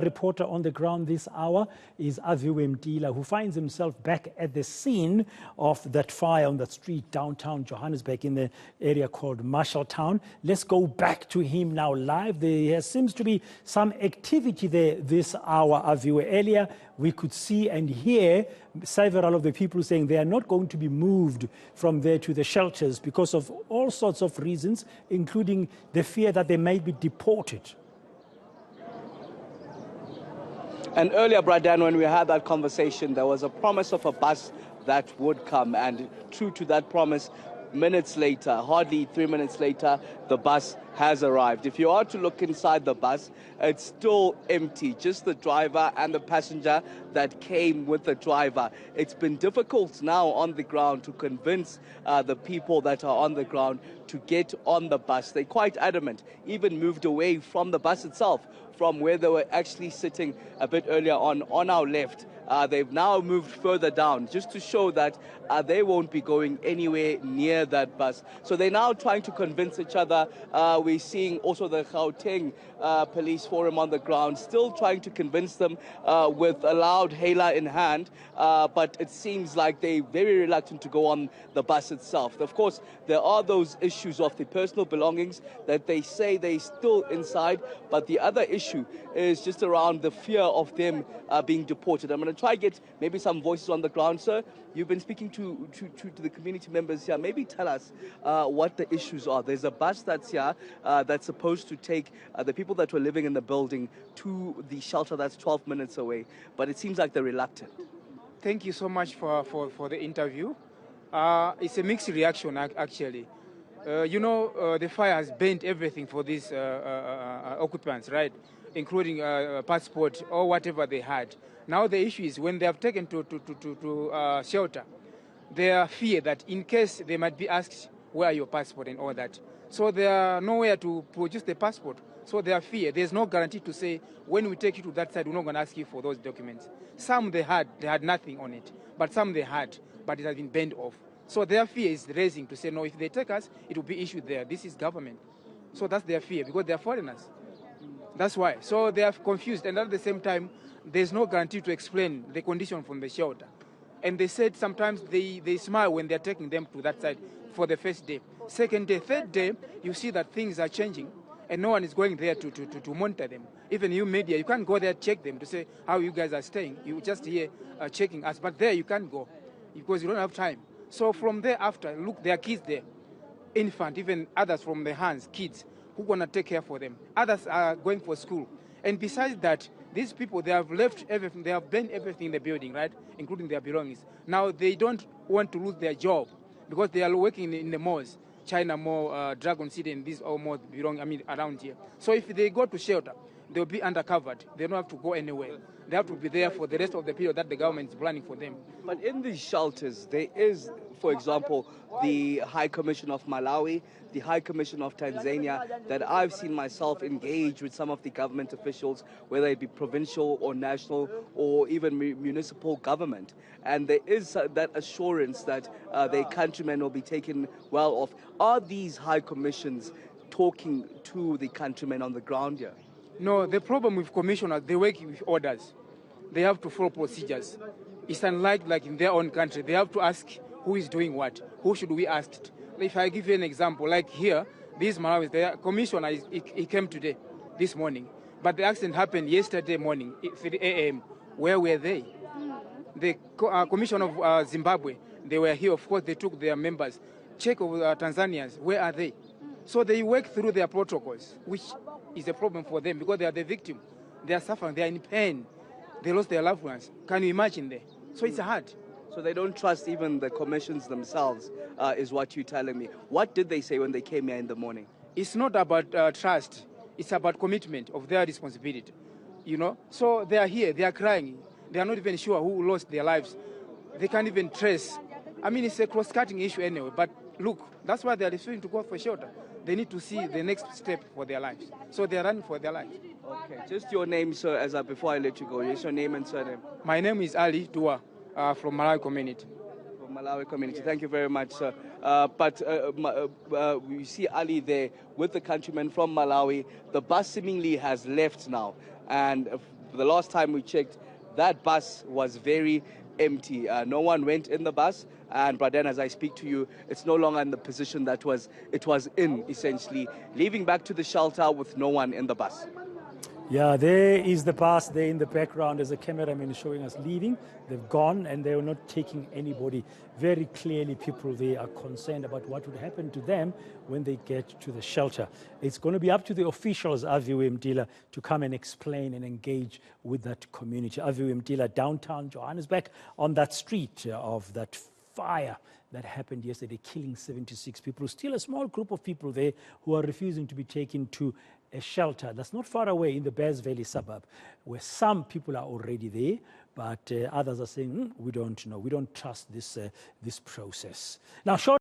Reporter on the ground this hour is Aviwe Mtila, who finds himself back at the scene of that fire on that street downtown Johannesburg in the area called Marshalltown. Let's go back to him now live. There seems to be some activity there this hour, Aviwe. Earlier, we could see and hear several of the people saying they are not going to be moved from there to the shelters because of all sorts of reasons, including the fear that they may be deported. And earlier, Bradan, when we had that conversation, there was a promise of a bus that would come. And true to that promise, minutes later, hardly 3 minutes later, the bus has arrived. If you are to look inside the bus, it's still empty. Just the driver and the passenger that came with the driver. It's been difficult now on the ground to convince the people that are on the ground to get on the bus. They're quite adamant, even moved away from the bus itself, from where they were actually sitting a bit earlier on our left. They've now moved further down just to show that they won't be going anywhere near that bus. So they're now trying to convince each other. We're seeing also the Gauteng police forum on the ground, still trying to convince them with a loud hailer in hand. But it seems like they're very reluctant to go on the bus itself. Of course, there are those issues of the personal belongings that they say they're still inside. But the other issue is just around the fear of them being deported. I'm going to try to get maybe some voices on the ground, sir. You've been speaking to the community members here. Maybe tell us what the issues are. There's a bus that's here that's supposed to take the people that were living in the building to the shelter that's 12 minutes away, but it seems like they're reluctant. Thank you so much for the interview. It's a mixed reaction, actually. The fire has burned everything for these occupants, right? Including passport or whatever they had. Now the issue is when they have taken to shelter, they fear that in case they might be asked, where are your passport and all that. So they are nowhere to produce the passport. So they fear. There's no guarantee to say, when we take you to that side, we're not going to ask you for those documents. Some they had nothing on it. But some they had, but it has been burned off. So their fear is raising to say, no, if they take us, it will be issued there. This is government. So that's their fear, because they are foreigners. That's why. So they are confused. And at the same time, there's no guarantee to explain the condition from the shelter. And they said sometimes they smile when they're taking them to that side for the first day. Second day, third day, you see that things are changing. And no one is going there to monitor them. Even you media, you can't go there check them to say how you guys are staying. You just here checking us. But there you can't go because you don't have time. So from there after, look, there are kids there. Infant, even others from the hands, kids, who are going to take care for them. Others are going for school. And besides that, these people, they have left everything. They have burned everything in the building, right, including their belongings. Now, they don't want to lose their job because they are working in the malls, China Mall, Dragon City, and these all malls around here. So if they go to shelter, they'll be undercovered. They don't have to go anywhere. They have to be there for the rest of the period that the government is planning for them. But in these shelters, there is, for example, the High Commission of Malawi, the High Commission of Tanzania, that I've seen myself engage with some of the government officials, whether it be provincial or national or even municipal government. And there is that assurance that their countrymen will be taken well off. Are these high commissions talking to the countrymen on the ground here? No, the problem with commissioners, they work with orders. They have to follow procedures. It's unlike like in their own country. They have to ask who is doing what, who should we ask. If I give you an example, like here, this Malawi, the commissioner, he came today, this morning. But the accident happened yesterday morning, 3 a.m. Where were they? The commission of Zimbabwe, they were here. Of course, they took their members. Check of Tanzanians, where are they? So they work through their protocols, which is a problem for them because they are the victim. They are suffering. They are in pain. They lost their loved ones. Can you imagine that? So it's hard. So they don't trust even the commissions themselves, is what you're telling me. What did they say when they came here in the morning? It's not about trust. It's about commitment of their responsibility. So they are here. They are crying. They are not even sure who lost their lives. They can't even trace. It's a cross-cutting issue anyway. But look, that's why they are refusing to go for shelter. They need to see the next step for their lives. So they are running for their lives. Okay, just your name, sir, before I let you go. Just your name and surname. My name is Ali Dua from Malawi community. From Malawi community. Thank you very much, sir. We see Ali there with the countrymen from Malawi. The bus seemingly has left now. And The last time we checked, that bus was very empty. No one went in the bus. And Braden, as I speak to you, it's no longer in the position that it was in, essentially, leaving back to the shelter with no one in the bus. Yeah, there is the bus there in the background. There's a cameraman showing us leaving. They've gone and they're not taking anybody. Very clearly, people there are concerned about what would happen to them when they get to the shelter. It's going to be up to the officials, Aviwe Mdila, to come and explain and engage with that community. Aviwe Mdila, downtown Johannesburg, on that street of that fire that happened yesterday, killing 76 people. Still a small group of people there who are refusing to be taken to a shelter that's not far away in the Bears Valley suburb, where some people are already there, but others are saying, we don't know, we don't trust this process. Now, short